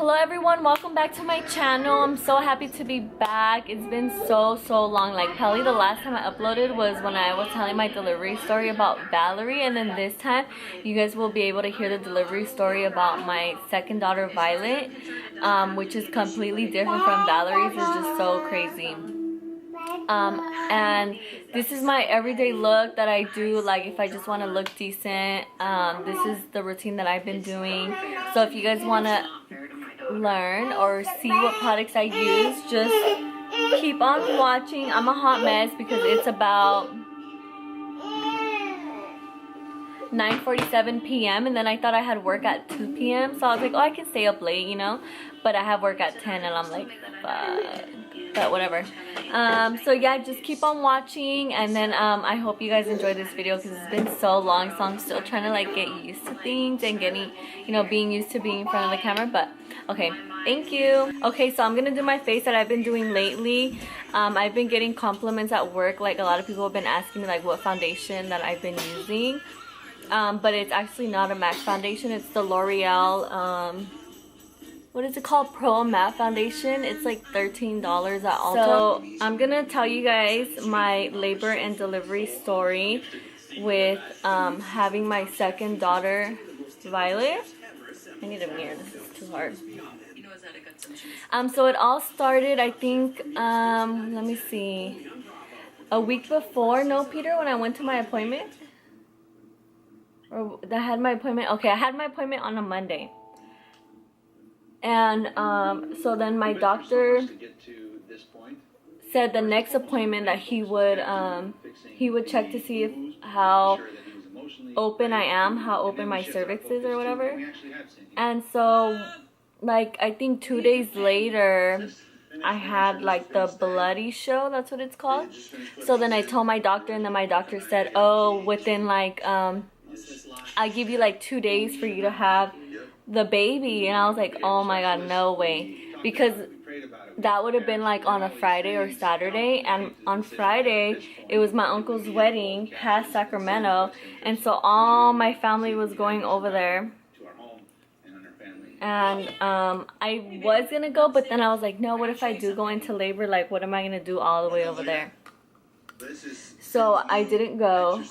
Hello everyone, welcome back to my channel. I'm so happy to be back. It's been so long. Like probably the last time I uploaded was when I was telling my delivery story about Valerie, and then this time you guys will be able to hear the delivery story about my second daughter Violet, which is completely different from Valerie's. It's just so crazy. And this is my everyday look that I do, like if I just want to look decent. This is the routine that I've been doing. So if you guys want to learn or see what products I use, just keep on watching. I'm a hot mess because it's about 9:47 p.m. and then I thought I had work at 2 p.m. so I was like, oh, I can stay up late, you know, but I have work at 10 and I'm like, fuck. But whatever. So yeah, just keep on watching, and then I hope you guys enjoy this video because it's been so long, so I'm still trying to like get used to things and getting, you know, being used to being in front of the camera. But okay, thank you. Okay, so I'm gonna do my face that I've been doing lately. I've been getting compliments at work, like a lot of people have been asking me like what foundation that I've been using, but it's actually not a MAC foundation. It's the L'Oreal what is it called, Pro Matte Foundation. It's like $13 at Ulta. So I'm gonna tell you guys my labor and delivery story with having my second daughter Violet. I need a mirror, this is too hard. So it all started, I think, let me see, a week before, no Peter, when I went to my appointment, or I had my appointment, okay, I had my appointment on a Monday. And so then my doctor said the next appointment that he would check to see if how open I am, how open my cervix is or whatever. And so like I think 2 days later I had like the bloody show, that's what it's called. So then I told my doctor, and then my doctor said, oh, within like I give you like 2 days for you to have the baby. And I was like, oh my god, no way, because that would have been like on a Friday or Saturday, and on Friday it was my uncle's wedding past Sacramento, and so all my family was going over there, and I was gonna go, but then I was like, no, what if I do go into labor, like what am I gonna do all the way over there? So I didn't go.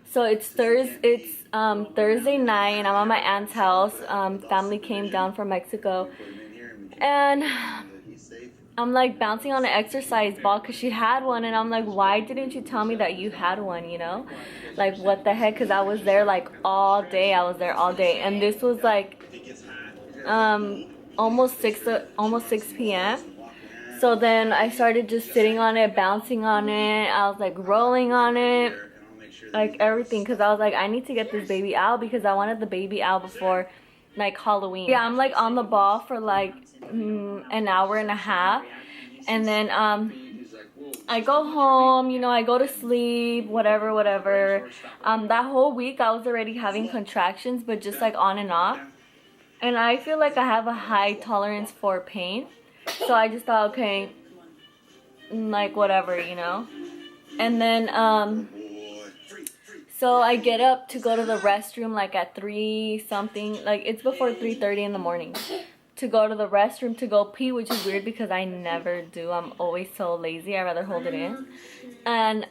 So it's Thursday night, and I'm at my aunt's house. Family came down from Mexico, and I'm like bouncing on an exercise ball because she had one, and I'm like, why didn't you tell me that you had one, you know? Like what the heck, because I was there like all day. I was there all day, and this was like almost 6 p.m. So then I started just sitting on it, bouncing on it. I was like rolling on it, like everything, because I was like, I need to get this baby out because I wanted the baby out before like Halloween. Yeah, I'm like on the ball for like an hour and a half, and then I go home, you know, I go to sleep, whatever. That whole week I was already having contractions, but just like on and off, and I feel like I have a high tolerance for pain. So I just thought, okay, like whatever, you know. And then so I get up to go to the restroom like at 3 something, like it's before 3:30 in the morning, to go to the restroom to go pee, which is weird because I never do. I'm always so lazy. I rather hold it in. And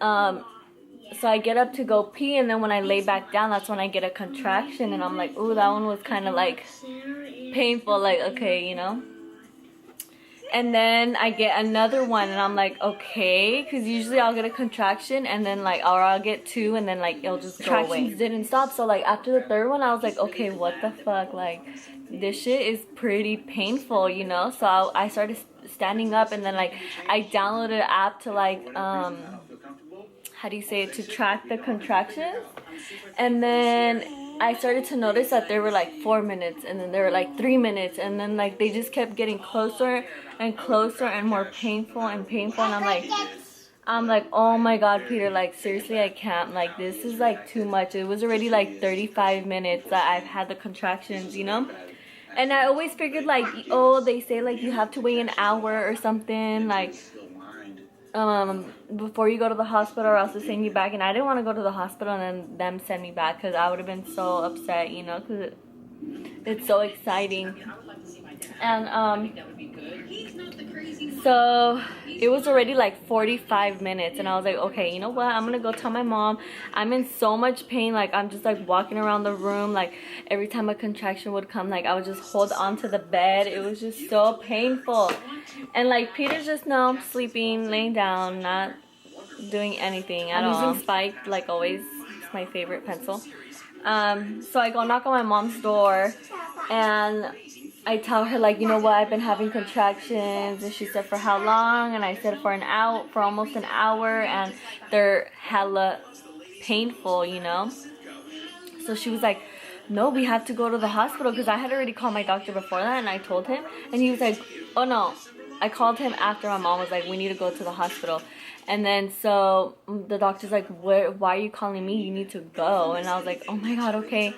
so I get up to go pee, and then when I lay back down, that's when I get a contraction, and I'm like, ooh, that one was kind of like painful, like okay, you know. And then I get another one, and I'm like, okay, because usually I'll get a contraction and then like, or I'll get 2 and then like it'll just go away. Contractions didn't stop, so like after the third one I was like, okay, what the fuck, like this shit is pretty painful, you know. So I started standing up, and then like I downloaded an app to like how do you say it, to track the contractions. And then I started to notice that there were like 4 minutes, and then there were like 3 minutes, and then like they just kept getting closer and closer and more painful and painful. And I'm like, oh my god, Peter, like seriously, I can't, like this is like too much. It was already like 35 minutes that I've had the contractions, you know. And I always figured like, oh, they say like you have to wait an hour or something, like before you go to the hospital, or else they send you back. And I didn't want to go to the hospital and then them send me back, because I would have been so upset, you know, because it's so exciting. And so it was already like 45 minutes, and I was like, okay, you know what, I'm gonna go tell my mom. I'm in so much pain, like I'm just like walking around the room, like every time a contraction would come, like I would just hold onto the bed. It was just so painful. And like Peter's just now sleeping, laying down, not doing anything at all. I'm using Spike, like always. It's my favorite pencil. So I go knock on my mom's door, and I tell her, like, you know what, I've been having contractions. And she said, for how long? And I said, for almost an hour, and they're hella painful, you know. So she was like, no, we have to go to the hospital, because I had already called my doctor before that, and I told him, and he was like, oh no. I called him after my mom was like, we need to go to the hospital. And then so the doctor's like, why are you calling me? You need to go. And I was like, oh my god, okay.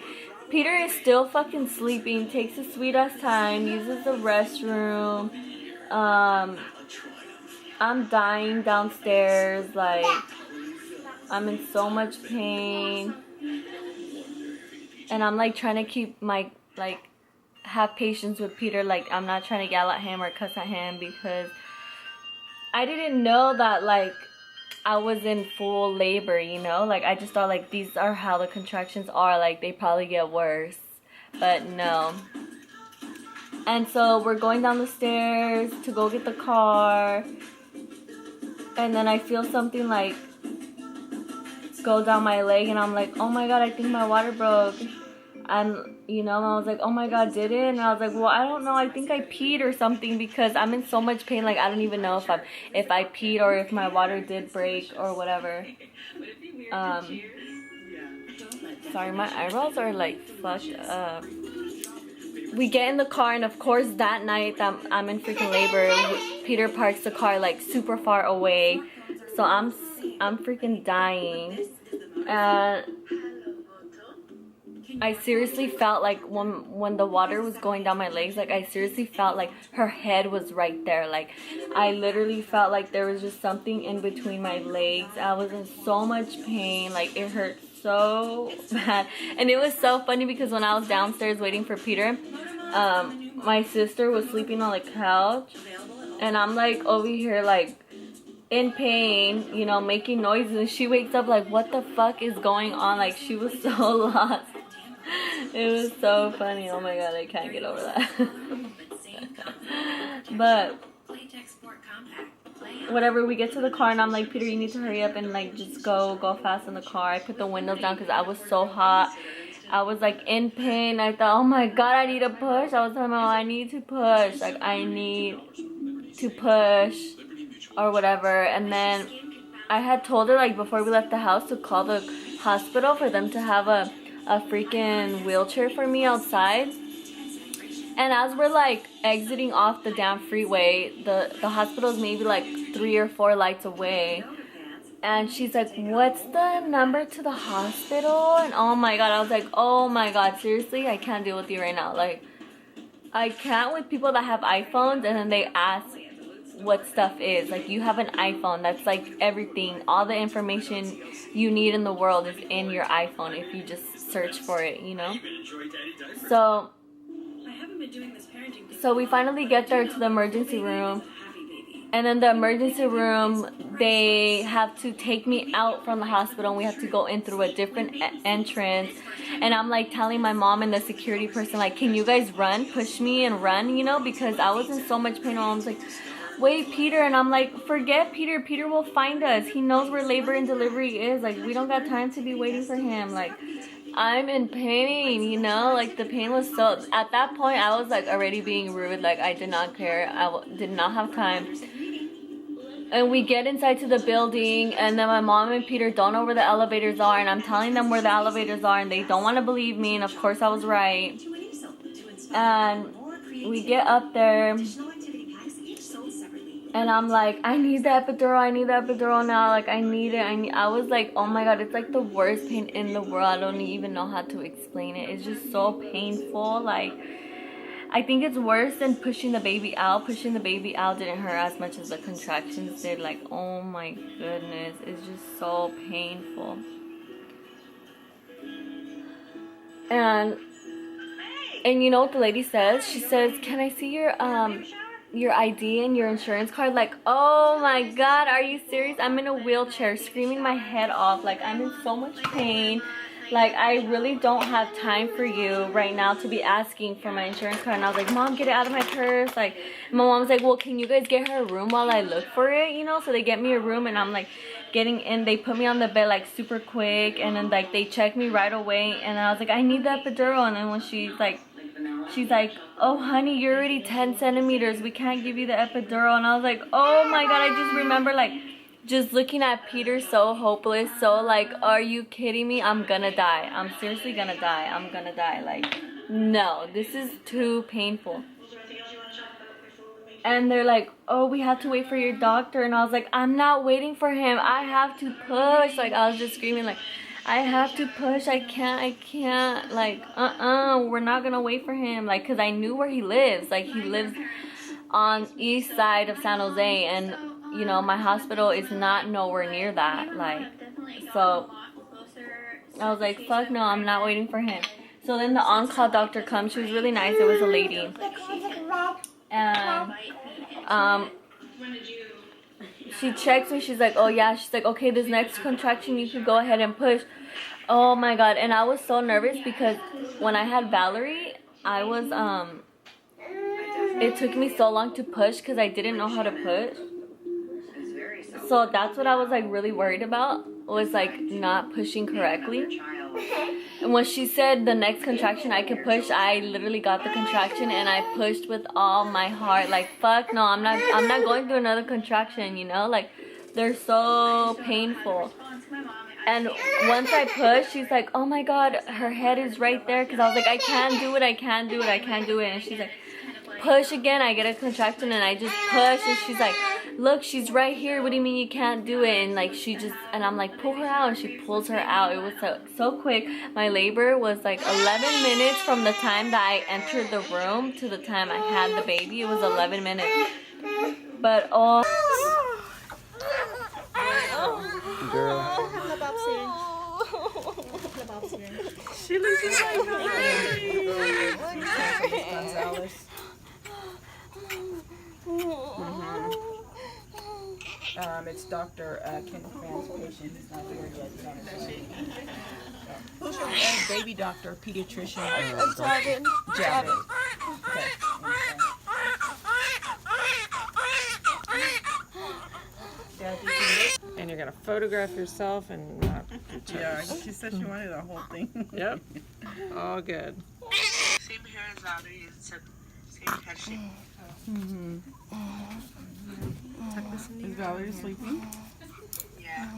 Peter is still fucking sleeping, takes his sweet ass time, uses the restroom. I'm dying downstairs, like I'm in so much pain. And I'm like trying to keep my, like, have patience with Peter. Like, I'm not trying to yell at him or cuss at him, because I didn't know that, like, I was in full labor, you know? Like, I just thought, like, these are how the contractions are. Like, they probably get worse. But no. And so we're going down the stairs to go get the car. And then I feel something, like, go down my leg. And I'm like, oh my god, I think my water broke. And, you know, I was like, oh my god, did it? And I was like, well, I don't know, I think I peed or something, because I'm in so much pain. Like, I don't even know if I peed or if my water did break or whatever. Sorry, my eyebrows are like fucked up. We get in the car, and of course that night that I'm in freaking labor, Peter parks the car like super far away. So I'm freaking dying. And I seriously felt like when the water was going down my legs, like I seriously felt like her head was right there. Like I literally felt like there was just something in between my legs. I was in so much pain, like it hurt so bad. And it was so funny because when I was downstairs waiting for Peter, my sister was sleeping on the couch, and I'm like over here like in pain, you know, making noises, and she wakes up like, what the fuck is going on? Like she was so lost. It was so funny. Oh my god, I can't get over that. But whatever, we get to the car, and I'm like, Peter, you need to hurry up and like just go fast in the car. I put the windows down because I was so hot. I was like in pain. I thought, oh my god, I need to push. I was telling my mom, I need to push. Like I need to push or whatever. And then I had told her like before we left the house to call the hospital for them to have a freaking wheelchair for me outside. And as we're like exiting off the damn freeway, the hospital is maybe like 3 or 4 lights away. And she's like, what's the number to the hospital? And oh my god, I was like, oh my god, seriously, I can't deal with you right now. Like, I can't with people that have iPhones and then they ask what stuff is. Like, you have an iPhone, that's like everything. All the information you need in the world is in your iPhone if you just search for it, you know? So we finally get there to the emergency room. And then the emergency room, they have to take me out from the hospital, and we have to go in through a different entrance. And I'm like telling my mom and the security person, like, can you guys run? Push me and run, you know, because I was in so much pain. My mom's like, wait, Peter. And I'm like, forget Peter. Peter will find us. He knows where labor and delivery is. Like, we don't got time to be waiting for him. Like, I'm in pain, you know, like the pain was so, at that point I was like already being rude. Like I did not care. I did not have time. And we get inside to the building, and then my mom and Peter don't know where the elevators are, and I'm telling them where the elevators are, and they don't want to believe me, and of course I was right. And we get up there, and I'm like, I need the epidural now, like I need it. I was like, oh my god, it's like the worst pain in the world. I don't even know how to explain it. It's just so painful. Like, I think it's worse than pushing the baby out. Pushing the baby out didn't hurt as much as the contractions did. Like, oh my goodness, it's just so painful. And And you know what the lady says? She says, "Can I see your ID and your insurance card?" Like, oh my god, are you serious? I'm in a wheelchair screaming my head off. Like, I'm in so much pain. Like, I really don't have time for you right now to be asking for my insurance card. And I was like, Mom, get it out of my purse. Like, my mom's like, well, can you guys get her a room while I look for it? You know, so they get me a room, and I'm like getting in. They put me on the bed like super quick, and then like they check me right away. And I was like, I need the epidural. And then when she's like, oh honey, you're already 10 centimeters. We can't give you the epidural. And I was like, oh my god, I just remember like just looking at Peter so hopeless, so like, are you kidding me? I'm gonna die. I'm seriously gonna die. I'm gonna die. Like, no, this is too painful. And they're like, oh, we have to wait for your doctor. And I was like, I'm not waiting for him. I have to push. Like, I was just screaming like, I have to push. I can't. Like, we're not gonna wait for him. Like, cause I knew where he lives. Like, he lives on east side of San Jose, and you know, my hospital is not nowhere near that. Like, so I was like, fuck no, I'm not waiting for him. So then the on-call doctor comes. She was really nice. It was a lady. And she checks me. She's like, oh yeah. She's like, okay, this next contraction you could go ahead and push. Oh my god. And I was so nervous because when I had Valerie, I was it took me so long to push because I didn't know how to push. So that's what I was like really worried about, was like not pushing correctly. And when she said the next contraction I could push, I literally got the contraction and I pushed with all my heart. Like, fuck no, I'm not going through another contraction, you know? Like, they're so painful. And once I pushed, she's like, oh my god, her head is right there. Because I was like, I can't do it. And she's like, push again. I get a contraction and I just push, and she's like, look, she's right here. What do you mean you can't do it? And like, and I'm like, pull her out, and she pulls her out. It was so quick. My labor was like 11 minutes from the time that I entered the room to the time I had the baby. It was 11 minutes. But oh, girl. She looks just like her. It's Dr. Kenneth Van's patient. He's not here yet. Who's your baby doctor, pediatrician? Javin. Okay. And you're gonna photograph yourself and not. Yeah, she said she wanted the whole thing. Yep. All good. Same hair as Valerie, same head shape. Is Valerie sleeping? Yeah.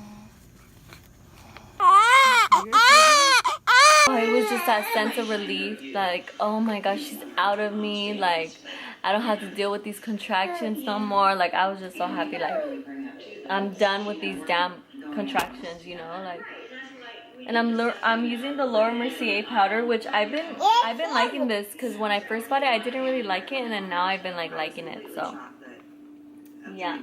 it was just that sense of relief. Like, oh my gosh, she's out of me. Like, I don't have to deal with these contractions no more. Like, I was just so happy. Like, I'm done with these damn contractions, you know. Like, and I'm using the Mercier powder, which I've been liking this, because when I first bought it, I didn't really like it, and then now I've been like liking it. So yeah.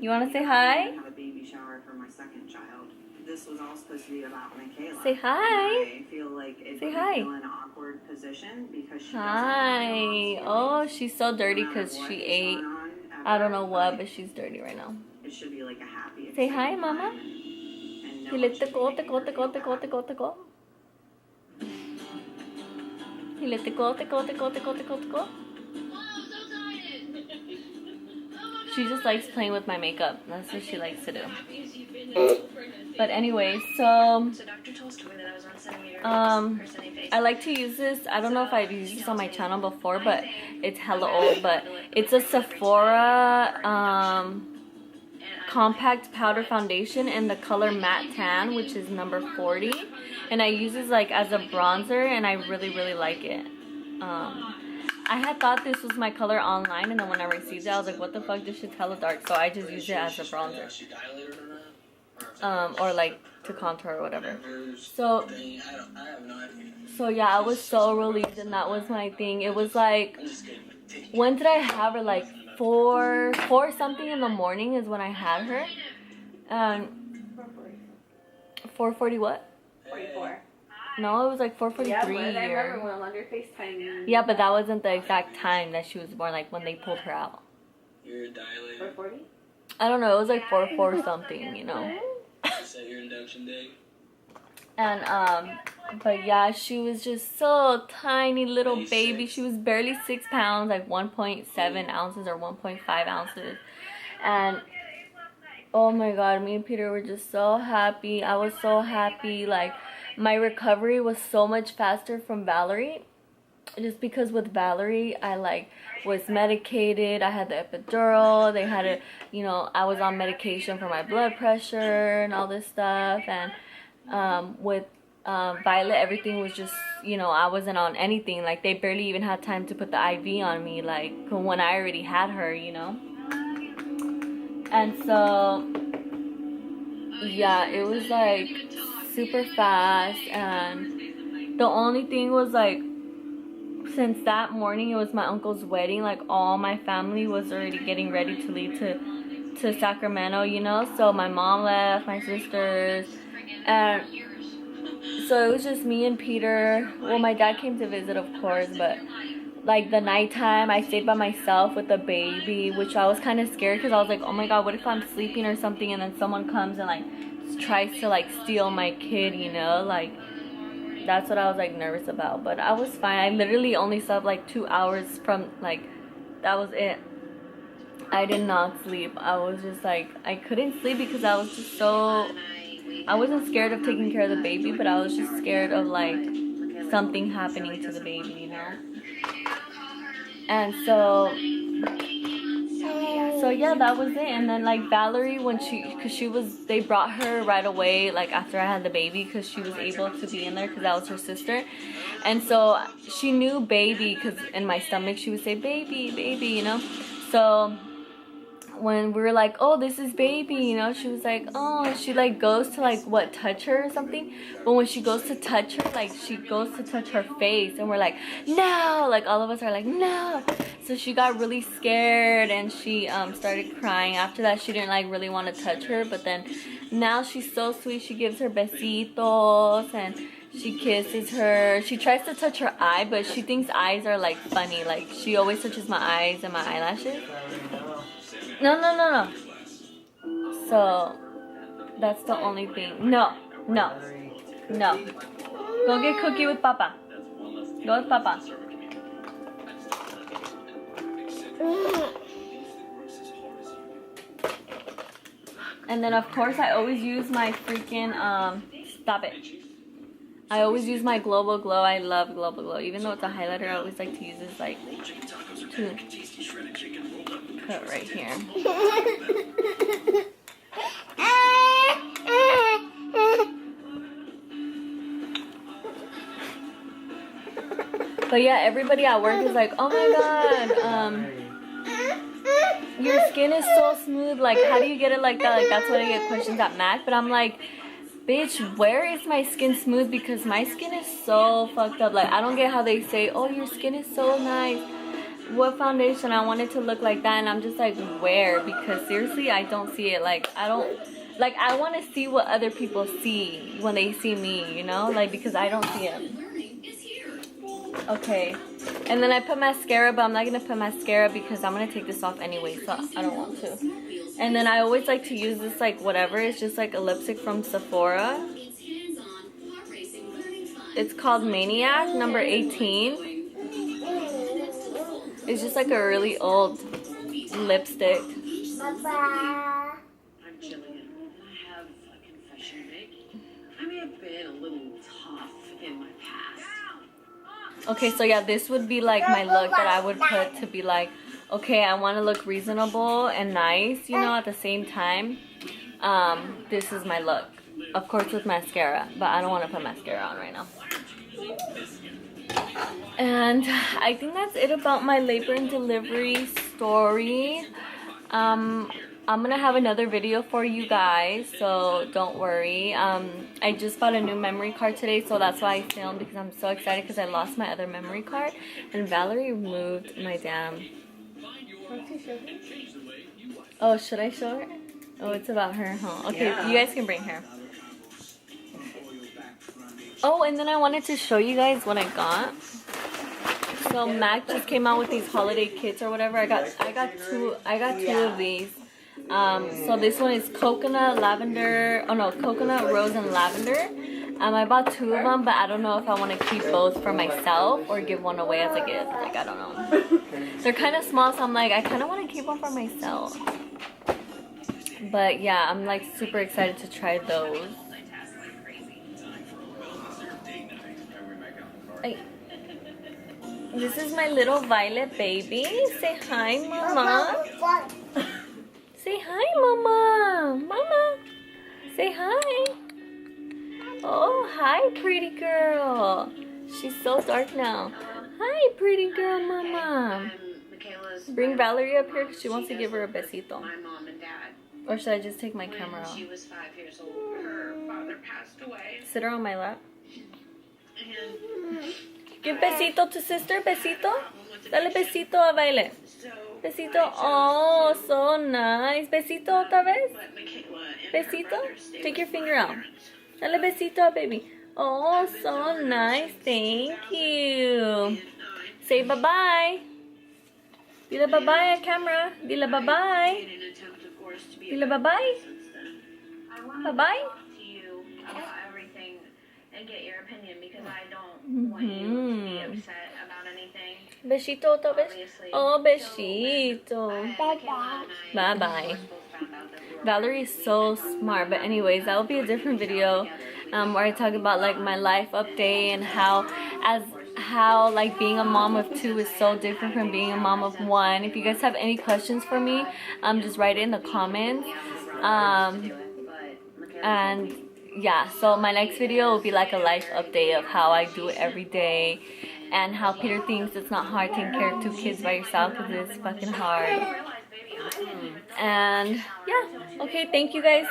You want to say hi? Have a baby shower for my second child. This was all supposed to be about Michaela. Say hi. I feel like if Say I'm hi. in an awkward position because she Hi. Oh, she's so dirty because she ate. I don't know what, but she's dirty right now. It should be like a happy. Say hi, mama. Hile teko. Hile teko. She just likes playing with my makeup. That's what she likes to do. But anyway, so I like to use this. I don't know if I've used this on my channel before, but it's hella old. But it's a Sephora compact powder foundation in the color matte tan, which is number 40, and I use this like as a bronzer, and I really like it. I had thought this was my color online, and then when I received it, I was like, what the fuck, this shit's hella dark. So I just use it as a bronzer, or like to contour or whatever. So yeah, I was so relieved, and that was my thing. It was like, when did I have her? Like 4 something in the morning is when I had her. 4:40 what? 44. No, it was like 4:43 Yeah, but I here. remember when on your FaceTime. Yeah, but that wasn't the exact time that she was born, like when they pulled her out. You're dilated. 4:40. I don't know, it was like 4 something, you know. Set your induction date. And but yeah, she was just so tiny little baby. She was barely 6 pounds, like 1.7 ounces or 1.5 ounces. And oh my god, me and Peter were just so happy. I was so happy. Like, my recovery was so much faster from Valerie. Just because with Valerie, I like was medicated. I had the epidural. They had a, you know, I was on medication for my blood pressure and all this stuff. And with Violet, everything was just, you know, I wasn't on anything. Like, they barely even had time to put the IV on me, like, when I already had her, you know. And so, yeah, it was like super fast. And the only thing was, like, since that morning it was my uncle's wedding, like, all my family was already getting ready to leave to Sacramento, you know. So my mom left, my sisters, and so it was just me and Peter. Well, my dad came to visit, of course, but like the nighttime I stayed by myself with the baby, which I was kind of scared because I was like, oh my god, what if I'm sleeping or something and then someone comes and like tries to like steal my kid, you know. Like, that's what I was like nervous about. But I was fine. I literally only slept like 2 hours from, like, that was it. I did not sleep. I was just like, I couldn't sleep because I was just so, I wasn't scared of taking care of the baby, but I was just scared of like something happening to the baby, you know. And so yeah, that was it. And then like Valerie, when they brought her right away, like after I had the baby, because she was able to be in there because that was her sister. And so she knew baby, because in my stomach she would say baby, baby, you know. So when we were like, oh, this is baby, you know, she was like, oh, and she like goes to like touch her or something. But when she goes to touch her, like she goes to touch her face, and we're like, no, like all of us are like, no. So she got really scared and she started crying. After that, she didn't like really want to touch her, but then now she's so sweet. She gives her besitos and she kisses her. She tries to touch her eye, but she thinks eyes are like funny. Like, she always touches my eyes and my eyelashes. No. So that's the only thing. No. Go get cookie with Papa. Go with Papa. And then of course I always use my freaking stop it. I always use my Global Glow. I love Global Glow. Even though it's a highlighter, I always like to use this like to put right here. But yeah, everybody at work is like, oh my god, your skin is so smooth, like how do you get it like that? Like, that's what I get questions at Mac. But I'm like, bitch, where is my skin smooth? Because my skin is so fucked up. Like, I don't get how they say, oh, your skin is so nice, what foundation? I want it to look like that. And I'm just like, where? Because seriously, I don't see it. Like, I want to see what other people see when they see me, you know, like, because I don't see it. Okay, and then I put mascara, but I'm not gonna put mascara because I'm gonna take this off anyway, so I don't want to. And then I always like to use this, like, whatever, it's just like a lipstick from Sephora. It's called Maniac, number 18. It's just like a really old lipstick. I'm Jillian, and I have a confession to make. I may have been a little tough in my past. Okay, so yeah, this would be like my look that I would put to be like, okay, I want to look reasonable and nice, you know, at the same time. This is my look. Of course with mascara, but I don't want to put mascara on right now. And I think that's it about my labor and delivery story. I'm gonna have another video for you guys, so don't worry. I just bought a new memory card today, so that's why I filmed, because I'm so excited because I lost my other memory card and Valerie moved my damn. Oh, should I show her? Oh, it's about her, huh? Okay, yeah. You guys can bring her. Oh, and then I wanted to show you guys what I got. So Mac just came out with these holiday kits or whatever. I got two of these. So this one is coconut, lavender. Oh no, coconut, rose, and lavender. I bought 2 of them, but I don't know if I want to keep both for myself or give one away as a gift. Like, I don't know. They're kind of small, so I'm like, I kind of want to keep one for myself. But yeah, I'm like super excited to try those. This is my little Violet baby. Say hi, Mama. Say hi, Mama. Mama. Say hi. Oh, hi, pretty girl. She's so dark now. Hi, pretty girl, Mama. Bring Valerie up here because she wants to give her a besito. My mom and dad. Or should I just take my camera When off? she was 5 years old, her father passed away. Sit her on my lap. And Give besito to sister. Besito. Dale besito a Violet. so Besito. Oh, so nice. Besito otra vez. but Michaela and her Besito. brother stayed Take your with my finger out. parents. Dale besito a baby. Oh, so nice. Thank you. Say bye-bye. Dile bye-bye at camera. Dile bye-bye. In an attempt, of course, to be Dile bye-bye. since then. I want Bye-bye. to talk to you about everything and get your opinion because I don't want you to be upset about anything. Besito otra vez. Obviously. Oh, besito. Bye-bye. Bye-bye. Valerie is so smart. But anyways, that will be a different video where I talk about like my life update and how like being a mom of 2 is so different from being a mom of 1. If you guys have any questions for me, just write it in the comments. And yeah, so my next video will be like a life update of how I do it every day and how Peter thinks it's not hard taking care of 2 kids by yourself because it's fucking hard. And yeah, okay, thank you guys.